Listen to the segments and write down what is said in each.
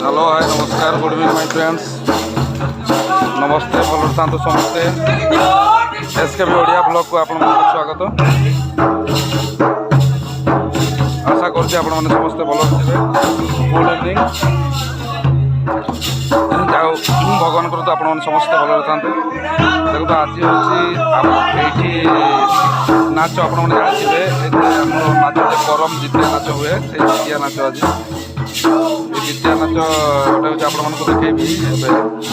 Hello hi नमस्कार good evening my friends नमस्ते भल था समस्ते एसकेबी ओडिया ब्लॉग को आपण स्वागत आशा करते आपण मैंने समस्ते भल थे गुड इवनिंग जाओ भगवान कर तो आपण समस्ते भल था देखो तो आज होती नाच आपण मैंने जानते नाच करम जितिया नाच हुए से जितिया नाच आज जितिया नाच गोटे हूँ आपण मानक देखी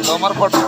तमर फोटो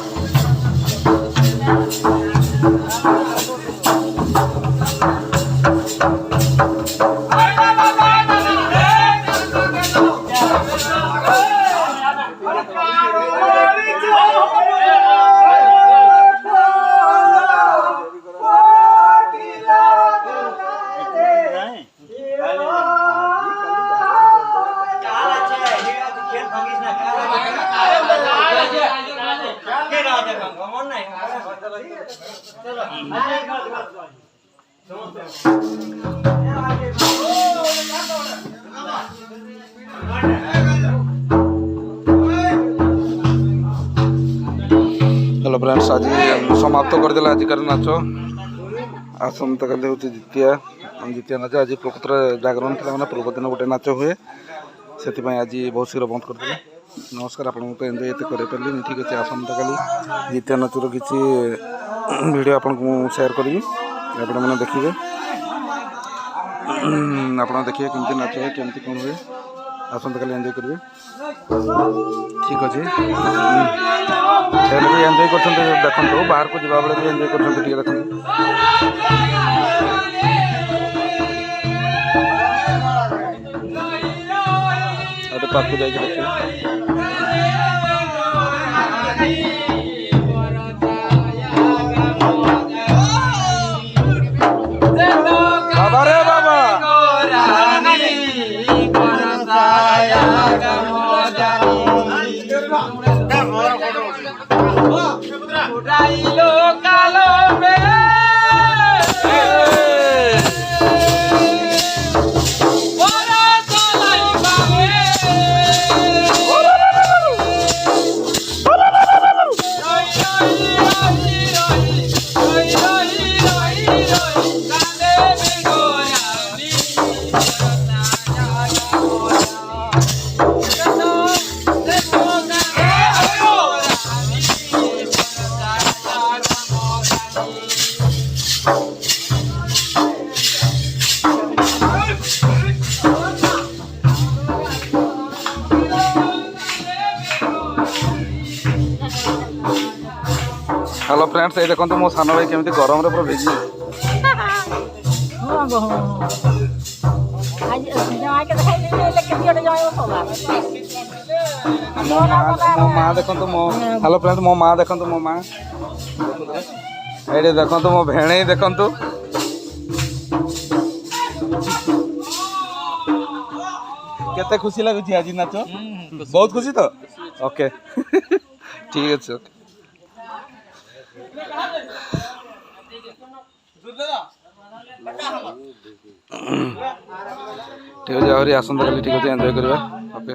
हेलो फ्रेंड्स आज समाप्त करदे आजिकार नाच आसंता काली हूँ जितिया जितिया नाच आज प्रकृत जागरण था मैंने पूर्व दिन गोटे नाच हुए से आज बहुत शीघ्र बंद करदे नमस्कार आप एंजॉय ये करें ठीक अच्छे आसंता काली जितिया नाचर किसी वीडियो आपन को शेयर करी आप देखिए आप देखिए केमती नाच हुए केमती कौन हुए आसंता काली एंजॉय करेंगे ठीक अच्छे भी एंजॉय कर देखो बाहर को जावा बेले भी एंजॉय कर देखो पार्क को जाके देखिए बाबा रे बाबा हेलो फ्रेंड्स ये देखो मो सान भाई केमती गरम रे पूरा भिजी मो माँ देखो मो हेलो फ्रेंड्स मो माँ देखो मो माँ ये देखो मो भेणे देखो केते खुशी लगुच आज नाच बहुत खुशी तो ओके ठीक अच्छे ओके ठीक है आहरी आसंता काली ठीक अच्छे एंजॉय करवा ओके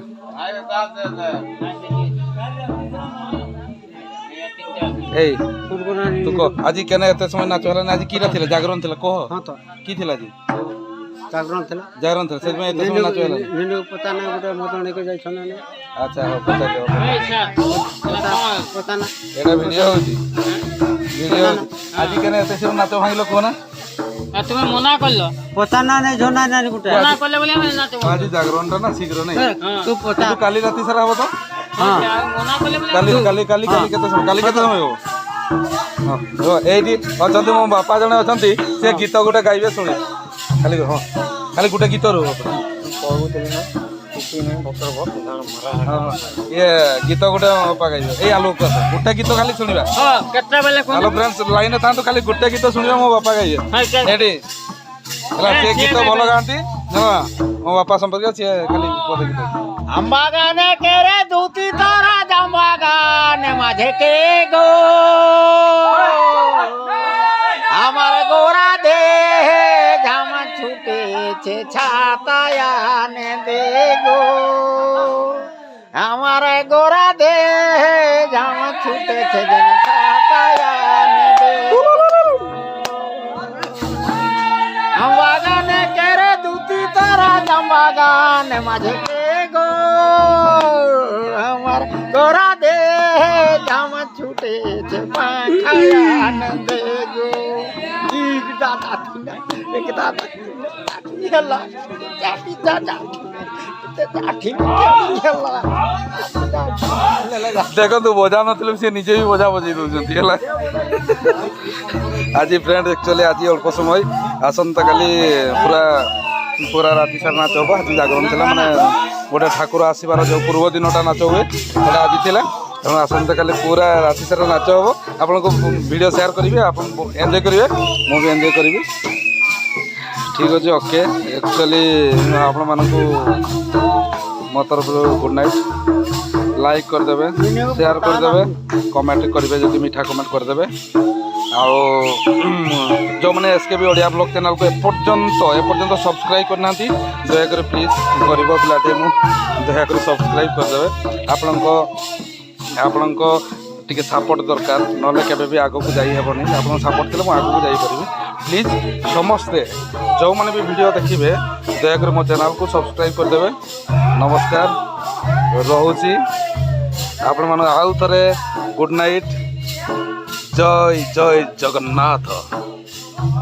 ए तू कह आज केने एते समय नाच होला आज की थिला जागरण थिला कह हां तो की थिला जी जागरण थिला जागरण थे से में एते सब नाच होला निंडू पता ना गोटे मतणी को जाय छन ने अच्छा हो पता दियो पता ना एटा वीडियो होची वीडियो आज केने एते सब नाच भांगिलो कोना तुम्हें मना कर लो पता ना नहीं झोना ना गोटे मना करले बोले मैं नाच आज जागरण टा ना शीघ्र नहीं तू पता तू काली राती सारा हो तो मना करले बोले काली केते समय हो हो एडी अछंती मो बापा जने अछंती से गीत गोटे गाइबे सुने खाली हो खाली गोटे गीत रो कहूतली ना कुकी ने डॉक्टर बहुत मारा हां ये गीत गोटे बापा गाइबे ए आलोक गोटे गीत खाली सुनिबा हां केत्रा बेले कोन हेलो फ्रेंड्स लाइन था तो खाली गोटे गीत सुनिबा मो बापा गाइबे एडी हला से गीत भलो गांती ना मो बापा संपर्क से खाली पद गीत अंबागाने के रे दूती तोरा जंबागाने माझे के गो हमारे गोरा दे घाम छूटे छे छाताया ने दे गो हमारे गोरा दे घाम छूटे छे जन छाताया ने दे अंबागाने के रे दूती तोरा जंबागाने माझे के गो हमार गोरा दे जाम छूटे छे पाखया न दे गो एक दादा थीना एक दादा हल्ला जाती दादा देखो तू बजा नथिलु से निजे भी बजा बजै दउछंती हला आज फ्रेंड एक्चुअली आज अल्प समय आसंता काली पूरा राति सारा नाच हम आज जागरण थी मैंने गोटे ठाकुर आसबार जो पूर्व दिनटा नाच हुए गोटे आज थी तेणु आसंता काली पूरा राति सारा नाच हम आपको वीडियो शेयर करेंगे आप एंजॉय करेंगे मुझे एंजॉय करी ठीक अच्छे ओके एक्चुअली आपण मानक मो तरफ गुड नाइट लाइक करदे शेयर करदे कमेंट करेंगे जब मीठा कमेंट करदे आओ जो मैंने एसकेबी ओडिया ब्लॉग चैनल को एपर्यंत सब्सक्राइब करना दयाकोरी प्लीज गरीब पिलाटे दयाकोरी सब्सक्राइब करदे आपण टी सपोर्ट दरकार ना भी आग को जाइबनी आप सपोर्ट कले आगे जापरि प्लीज समस्ते जो मैंने भी वीडियो देखिए दयाकोरी मो चैनल को सब्सक्राइब करदे नमस्कार रोची आपण मान आउ थे गुड नाइट जय जय जगन्नाथ।